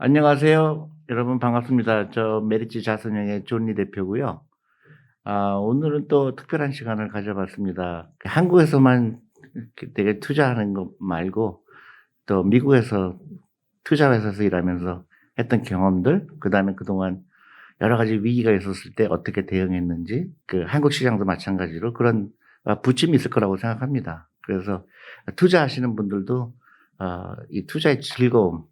안녕하세요. 여러분 반갑습니다. 저 메리츠 자선영의 존리 대표고요. 오늘은 또 특별한 시간을 가져봤습니다. 한국에서만 이렇게 되게 투자하는 것 말고 또 미국에서 투자 회사에서 일하면서 했던 경험들, 그다음에 그동안 여러 가지 위기가 있었을 때 어떻게 대응했는지, 한국 시장도 마찬가지로 그런 부침이 있을 거라고 생각합니다. 그래서 투자하시는 분들도 이 투자의 즐거움,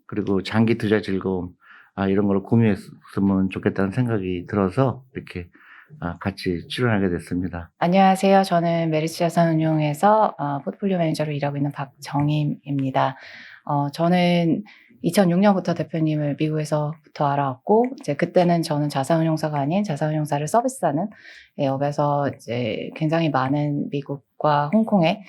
그리고 장기 투자 즐거움, 이런 걸 공유했으면 좋겠다는 생각이 들어서 이렇게 같이 출연하게 됐습니다. 안녕하세요. 저는 메리츠 자산운용에서 포트폴리오 매니저로 일하고 있는 박정임입니다. 저는 2006년부터 대표님을 미국에서부터 알아왔고, 이제 그때는 저는 자산운용사가 아닌 자산운용사를 서비스하는 업에서 이제 굉장히 많은 미국과 홍콩의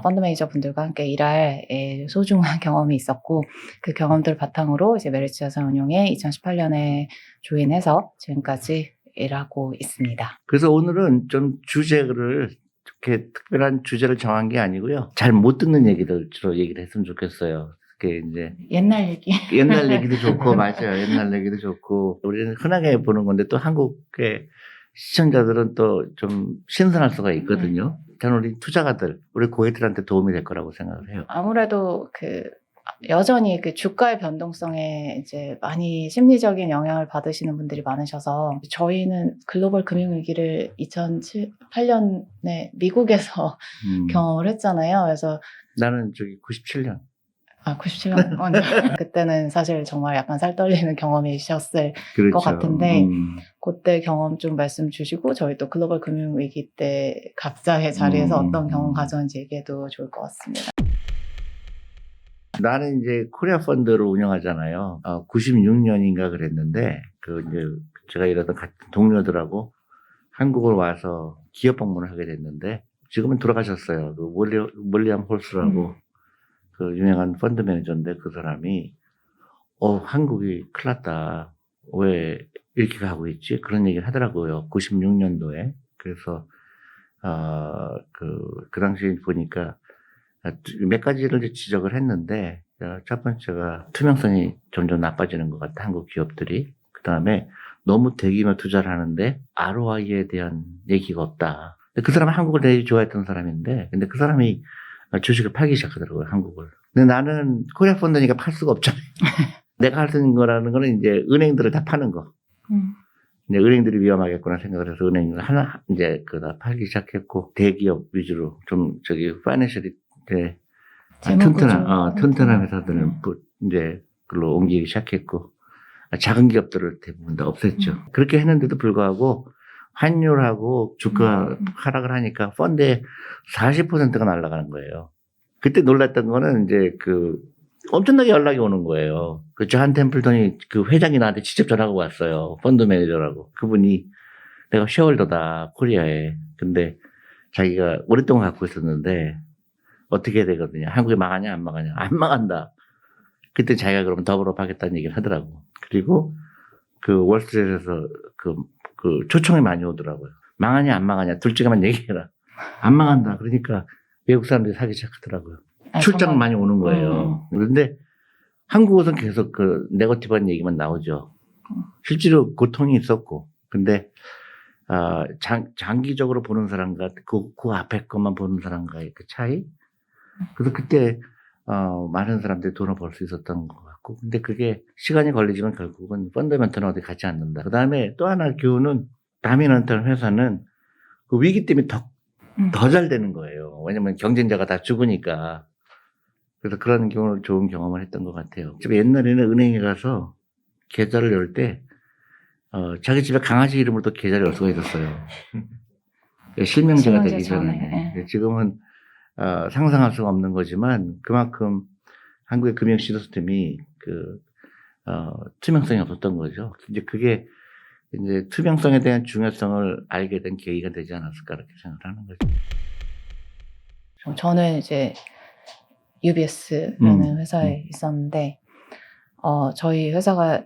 펀드 매니저 분들과 함께 일할 소중한 경험이 있었고, 그 경험들 바탕으로 이제 메리츠 자산운용에 2018년에 조인해서 지금까지 일하고 있습니다. 그래서 오늘은 좀 주제를 이렇게 특별한 주제를 정한 게 아니고요. 잘 못 듣는 얘기들 주로 얘기를 했으면 좋겠어요. 그게 이제 옛날 얘기. 옛날 얘기도 좋고 맞아요. 옛날 얘기도 좋고 우리는 흔하게 보는 건데 또 한국의 시청자들은 또 좀 신선할 수가 있거든요. 저는 우리 투자가들, 우리 고객들한테 도움이 될 거라고 생각을 해요. 아무래도 여전히 주가의 변동성에 이제 많이 심리적인 영향을 받으시는 분들이 많으셔서, 저희는 글로벌 금융위기를 2008년에 미국에서 경험을 했잖아요. 그래서 나는 97년. 97년? 네. 그때는 사실 정말 약간 살 떨리는 경험이셨을 그렇죠. 것 같은데, 그때 경험 좀 말씀 주시고, 저희 또 글로벌 금융위기 때 각자의 자리에서 어떤 경험 가졌는지 얘기해도 좋을 것 같습니다. 나는 이제 코리아 펀드를 운영하잖아요. 96년인가 그랬는데, 이제 제가 일하던 같은 동료들하고 한국을 와서 기업 방문을 하게 됐는데, 지금은 돌아가셨어요. 몰리엄 홀스라고 그 유명한 펀드 매니저인데, 그 사람이, 한국이 큰일 났다. 왜 이렇게 가고 있지? 그런 얘기를 하더라고요. 96년도에. 그래서, 그 당시 보니까 몇 가지를 지적을 했는데, 첫 번째가 투명성이 점점 나빠지는 것 같아, 한국 기업들이. 그 다음에 너무 대규모 투자를 하는데 ROI에 대한 얘기가 없다. 그 사람은 한국을 되게 좋아했던 사람인데, 근데 그 사람이 주식을 팔기 시작하더라고요, 한국을. 근데 나는 코리아 펀드니까 팔 수가 없잖아요. 내가 할 수 있는 거라는 거는 이제 은행들을 다 파는 거. 이제 은행들이 위험하겠구나 생각을 해서 은행을 이제 다 팔기 시작했고, 대기업 위주로 좀 파이낸셜이 튼튼한 회사들은 이제 그걸로 옮기기 시작했고, 작은 기업들을 대부분 다 없앴죠. 그렇게 했는데도 불구하고 환율하고 주가 하락을 하니까 펀드의 40%가 날아가는 거예요. 그때 놀랐던 거는 이제 엄청나게 연락이 오는 거예요. 존 템플턴이 회장이 나한테 직접 전화가 왔어요. 펀드 매니저라고. 그분이 내가 쉐어홀더다, 코리아에. 근데 자기가 오랫동안 갖고 있었는데 어떻게 해야 되거든요. 한국이 망하냐, 안 망하냐. 안 망한다. 그때 자기가 그러면 더블업 하겠다는 얘기를 하더라고. 그리고 월스트리트에서 초청이 많이 오더라고요. 망하냐, 안 망하냐. 둘 중에만 얘기해라. 안 망한다. 그러니까 외국 사람들이 사기 시작하더라고요. 출장 많이 오는 거예요. 그런데 한국에서는 계속 네거티브한 얘기만 나오죠. 실제로 고통이 있었고. 근데, 장기적으로 보는 사람과 그 앞에 것만 보는 사람과의 그 차이? 그래서 그때, 많은 사람들이 돈을 벌 수 있었던 것 같고. 근데 그게 시간이 걸리지만 결국은 펀더멘털은 어디 가지 않는다. 그 다음에 또 하나 교훈은, 다미넌털 회사는 그 위기 때문에 더 잘 되는 거예요. 왜냐면 경쟁자가 다 죽으니까. 그래서 그런 좋은 경험을 했던 것 같아요. 옛날에는 은행에 가서 계좌를 열 때, 자기 집에 강아지 이름으로 또 계좌를 열 수가 있었어요. 실명제가 되기 전에. 지금은, 상상할 수가 없는 거지만, 그만큼 한국의 금융 시스템이 투명성이 없었던 거죠. 이제 그게 이제 투명성에 대한 중요성을 알게 된 계기가 되지 않았을까, 이렇게 생각하는 거죠. 저는 이제 UBS라는 회사에 있었는데, 저희 회사가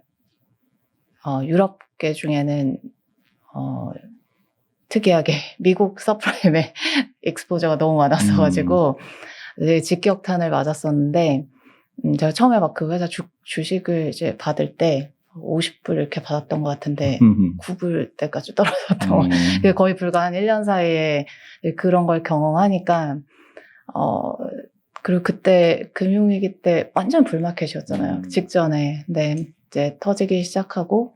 유럽계 중에는 특이하게 미국 서프라임에 익스포저가 너무 많았어가지고 직격탄을 맞았었는데, 제가 처음에 막 그 회사 주식을 이제 받을 때 50불 이렇게 받았던 것 같은데 9불 때까지 떨어졌던 거. 그게 거의 불과 한 1년 사이에 그런 걸 경험하니까 그리고 그때 금융위기 때 완전 불마켓이었잖아요. 직전에. 근데 이제 터지기 시작하고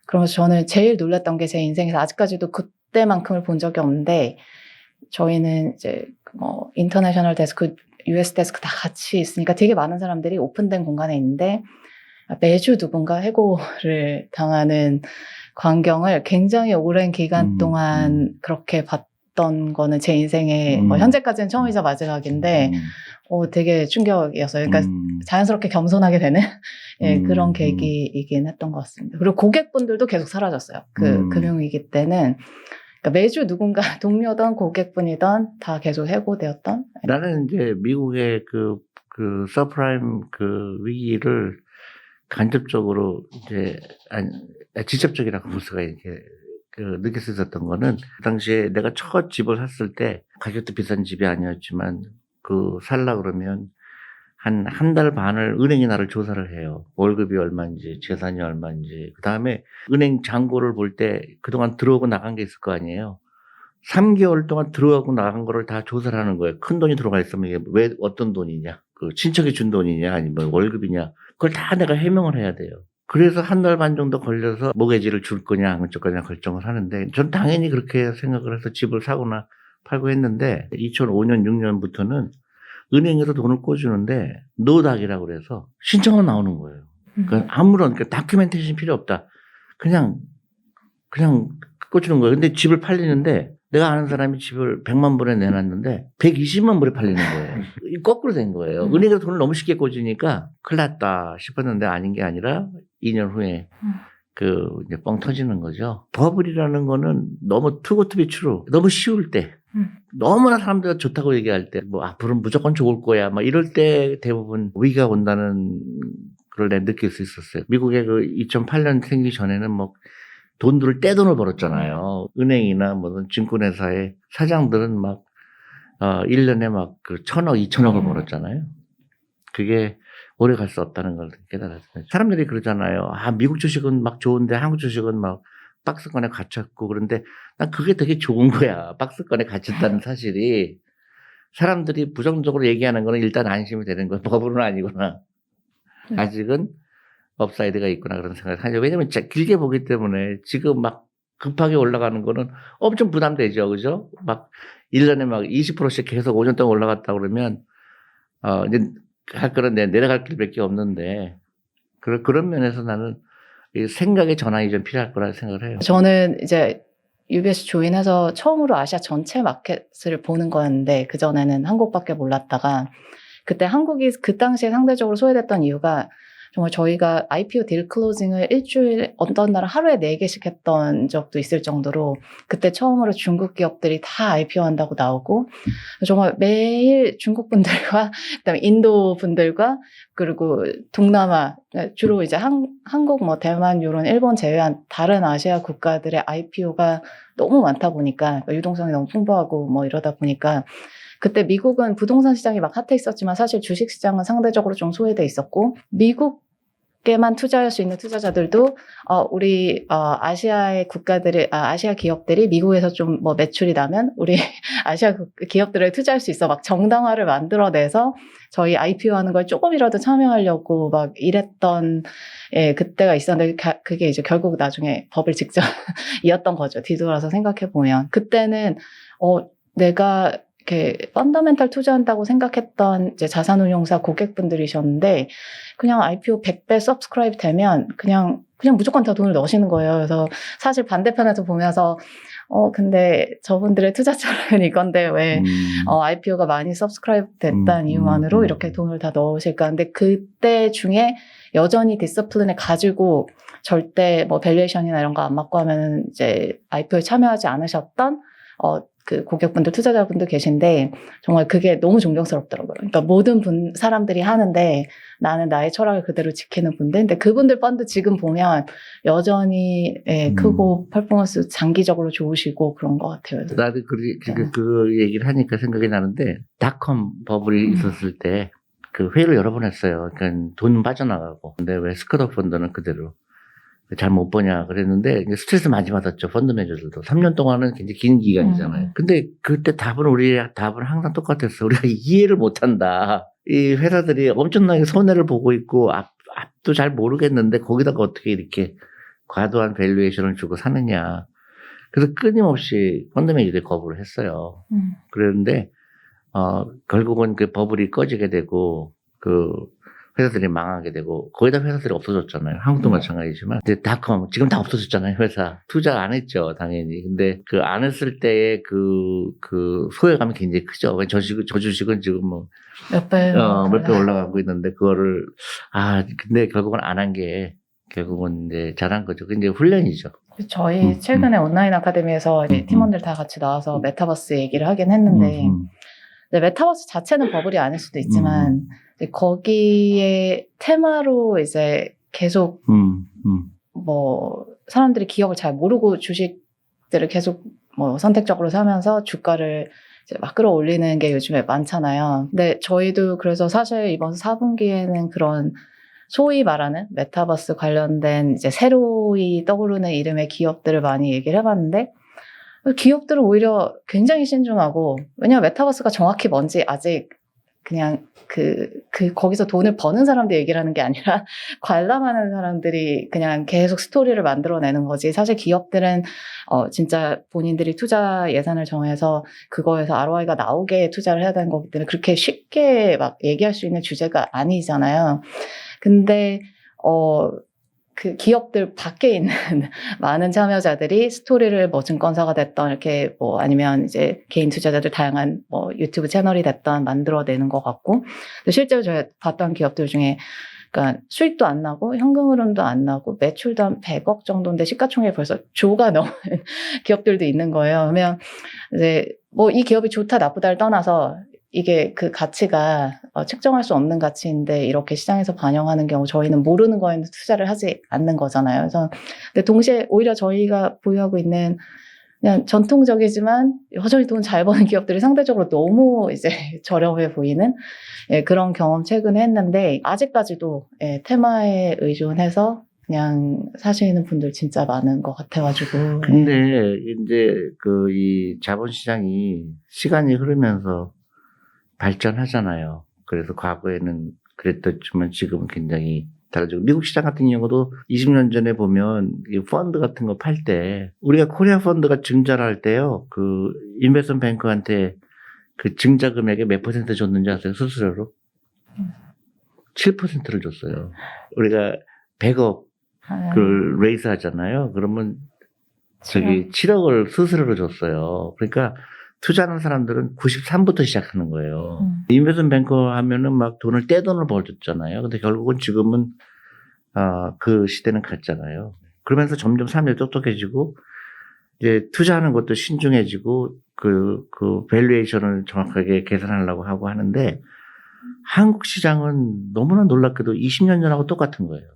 그러면서 저는 제일 놀랐던 게 제 인생에서 아직까지도 그때만큼을 본 적이 없는데 저희는 이제 인터내셔널 데스크, US 데스크 다 같이 있으니까 되게 많은 사람들이 오픈된 공간에 있는데 매주 누군가 해고를 당하는 광경을 굉장히 오랜 기간 동안 그렇게 봤던 거는 제 인생에 현재까지는 처음이자 마지막인데 되게 충격이었어요. 그러니까 자연스럽게 겸손하게 되는 예, 그런 계기이긴 했던 것 같습니다. 그리고 고객분들도 계속 사라졌어요. 그 금융위기 때는 그러니까 매주 누군가 동료든 고객분이든 다 계속 해고되었던. 나는 이제 미국의 그 서프라임 그 위기를 간접적으로 이제 직접적이라고 볼 수가 이렇게 느낄 수 있었던 거는 그 당시에 내가 첫 집을 샀을 때 가격도 비싼 집이 아니었지만 살라 그러면 한 달 반을 은행이 나를 조사를 해요. 월급이 얼마인지, 재산이 얼마인지. 그 다음에 은행 잔고를 볼 때 그동안 들어오고 나간 게 있을 거 아니에요. 3개월 동안 들어오고 나간 거를 다 조사를 하는 거예요. 큰 돈이 들어가 있으면 이게 왜 어떤 돈이냐, 친척이 준 돈이냐, 아니면 월급이냐, 그걸 다 내가 해명을 해야 돼요. 그래서 한 달 반 정도 걸려서 모기지를 줄 거냐, 안 줄 거냐 결정을 하는데, 전 당연히 그렇게 생각을 해서 집을 사거나 팔고 했는데, 2005년, 6년부터는 은행에서 돈을 꿔주는데, 노닥이라고 그래서 신청만 나오는 거예요. 그러니까 아무런 다큐멘테이션 필요 없다. 그냥 꿔주는 거예요. 근데 집을 팔리는데, 내가 아는 사람이 집을 100만 불에 내놨는데 120만 불에 팔리는 거예요. 거꾸로 된 거예요. 은행에서 돈을 너무 쉽게 꽂으니까 큰일 났다 싶었는데 아닌 게 아니라 2년 후에 이제 뻥 터지는 거죠. 버블이라는 거는 너무 too good to be true. 너무 쉬울 때. 너무나 사람들이 좋다고 얘기할 때, 앞으로는 무조건 좋을 거야. 이럴 때 대부분 위기가 온다는 걸 내가 느낄 수 있었어요. 미국의 2008년 생기기 전에는 돈들을 떼돈을 벌었잖아요. 은행이나 증권회사의 사장들은 1년에 1,000억, 2,000억을 벌었잖아요. 그게 오래 갈 수 없다는 걸 깨달았어요. 사람들이 그러잖아요. 미국 주식은 좋은데 한국 주식은 박스권에 갇혔고, 그런데 난 그게 되게 좋은 거야. 박스권에 갇혔다는 사실이. 사람들이 부정적으로 얘기하는 거는 일단 안심이 되는 거야. 버블은 아니구나. 아직은 업사이드가 있구나 그런 생각을 하죠. 왜냐면 길게 보기 때문에 지금 급하게 올라가는 거는 엄청 부담되죠. 그죠? 1년에 20%씩 계속 5년 동안 올라갔다 그러면, 이제 할 거는 내려갈 길밖에 없는데, 그런 면에서 나는 이 생각의 전환이 좀 필요할 거라 생각을 해요. 저는 이제 UBS 조인해서 처음으로 아시아 전체 마켓을 보는 거였는데, 그전에는 한국밖에 몰랐다가, 그때 한국이 그 당시에 상대적으로 소외됐던 이유가 정말 저희가 IPO 딜 클로징을 일주일 어떤 날은 하루에 4개씩 했던 적도 있을 정도로 그때 처음으로 중국 기업들이 다 IPO 한다고 나오고 정말 매일 중국 분들과 그다음에 인도 분들과 그리고 동남아 주로 이제 한국 대만 요런 일본 제외한 다른 아시아 국가들의 IPO가 너무 많다 보니까 유동성이 너무 풍부하고 이러다 보니까 그때 미국은 부동산 시장이 핫해 있었지만 사실 주식 시장은 상대적으로 좀 소외돼 있었고 미국에만 투자할 수 있는 투자자들도 우리 아시아의 아시아 기업들이 미국에서 좀 매출이 나면 우리 아시아 기업들을 투자할 수 있어 정당화를 만들어내서 저희 IPO 하는 걸 조금이라도 참여하려고 이랬던 그때가 있었는데 그게 이제 결국 나중에 버블 직전이었던 거죠. 뒤돌아서 생각해 보면 그때는 내가 이렇게 펀더멘탈 투자한다고 생각했던 이제 자산운용사 고객분들이셨는데 그냥 IPO 100배 서브스크라이브 되면 그냥 무조건 다 돈을 넣으시는 거예요. 그래서 사실 반대편에서 보면서 근데 저분들의 투자처는 이건데 왜 IPO가 많이 서브스크라이브 됐다는 이유만으로 이렇게 돈을 다 넣으실까? 근데 그때 중에 여전히 디스플린을 가지고 절대 밸류에이션이나 이런 거 안 맞고 하면 이제 IPO에 참여하지 않으셨던 그 고객분들, 투자자분들 계신데 정말 그게 너무 존경스럽더라고요. 그러니까 모든 사람들이 하는데 나는 나의 철학을 그대로 지키는 분들. 근데 그분들 펀드 지금 보면 여전히 크고 퍼포먼스 장기적으로 좋으시고 그런 것 같아요. 나도 그 얘기를 하니까 생각이 나는데 닷컴 버블이 있었을 때 그 회의를 여러 번 했어요. 그러니까 돈 빠져나가고. 근데 왜 스쿼트 펀드는 그대로 잘 못 보냐 그랬는데 이제 스트레스 많이 받았죠. 펀드 매니저들도. 3년 동안은 굉장히 긴 기간이잖아요. 근데 그때 우리 답은 항상 똑같았어. 우리가 이해를 못 한다. 이 회사들이 엄청나게 손해를 보고 있고 앞도 잘 모르겠는데 거기다가 어떻게 이렇게 과도한 밸류에이션을 주고 사느냐. 그래서 끊임없이 펀드 매니저들이 거부를 했어요. 그랬는데 결국은 그 버블이 꺼지게 되고 그 회사들이 망하게 되고 거의 다 회사들이 없어졌잖아요. 한국도 마찬가지지만 근데 지금 다 없어졌잖아요. 회사 투자 안 했죠 당연히. 근데 그 안 했을 때의 그 소외감이 굉장히 크죠. 저 주식은 지금 뭐 몇 배 올라가고 있는데 그거를 근데 결국은 안 한 게 결국은 이제 잘한 거죠. 그게 이제 훈련이죠. 저희 최근에 온라인 아카데미에서 이제 팀원들 다 같이 나와서 메타버스 얘기를 하긴 했는데 근데 메타버스 자체는 버블이 아닐 수도 있지만 이제 거기에 테마로 이제 계속 뭐 사람들이 기업을 잘 모르고 주식들을 계속 뭐 선택적으로 사면서 주가를 이제 막 끌어올리는 게 요즘에 많잖아요. 근데 저희도 그래서 사실 이번 4분기에는 그런 소위 말하는 메타버스 관련된 이제 새로이 떠오르는 이름의 기업들을 많이 얘기를 해봤는데 기업들은 오히려 굉장히 신중하고 왜냐면 메타버스가 정확히 뭔지 아직 그냥 거기서 돈을 버는 사람들 얘기를 하는 게 아니라 관람하는 사람들이 그냥 계속 스토리를 만들어내는 거지. 사실 기업들은 진짜 본인들이 투자 예산을 정해서 그거에서 ROI가 나오게 투자를 해야 되는 거기 때문에 그렇게 쉽게 막 얘기할 수 있는 주제가 아니잖아요. 근데 그 기업들 밖에 있는 많은 참여자들이 스토리를 뭐 증권사가 됐던 이렇게 뭐 아니면 이제 개인 투자자들 다양한 뭐 유튜브 채널이 됐던 만들어내는 것 같고 실제로 제가 봤던 기업들 중에 그러니까 수익도 안 나고 현금 흐름도 안 나고 매출도 한 100억 정도인데 시가총액이 벌써 조가 넘는 기업들도 있는 거예요. 그러면 이제 뭐 이 기업이 좋다 나쁘다를 떠나서 이게 그 가치가 측정할 수 없는 가치인데 이렇게 시장에서 반영하는 경우 저희는 모르는 거에는 투자를 하지 않는 거잖아요. 그래서 근데 동시에 오히려 저희가 보유하고 있는 그냥 전통적이지만 여전히 돈 잘 버는 기업들이 상대적으로 너무 이제 저렴해 보이는 그런 경험 최근에 했는데 아직까지도 테마에 의존해서 그냥 사시는 분들 진짜 많은 것 같아가지고. 근데 이제 이 자본시장이 시간이 흐르면서 발전하잖아요. 그래서 과거에는 그랬었지만 지금은 굉장히 다르죠. 미국 시장 같은 경우도 20년 전에 보면 이 펀드 같은 거 팔 때 우리가 코리아 펀드가 증자를 할 때요. 그 인베스트먼트 뱅커한테 그 증자 금액의 몇 % 줬는지 아세요? 수수료로? 7%를 줬어요. 우리가 100억 레이스 하잖아요. 그러면 7억을 수수료로 줬어요. 그러니까 투자하는 사람들은 93부터 시작하는 거예요. 인베스트먼트 뱅커 하면은 막 떼돈을 벌었잖아요. 근데 결국은 지금은, 그 시대는 갔잖아요. 그러면서 점점 사람들이 똑똑해지고, 이제 투자하는 것도 신중해지고, 밸류에이션을 정확하게 계산하려고 하고 하는데, 한국 시장은 너무나 놀랍게도 20년 전하고 똑같은 거예요.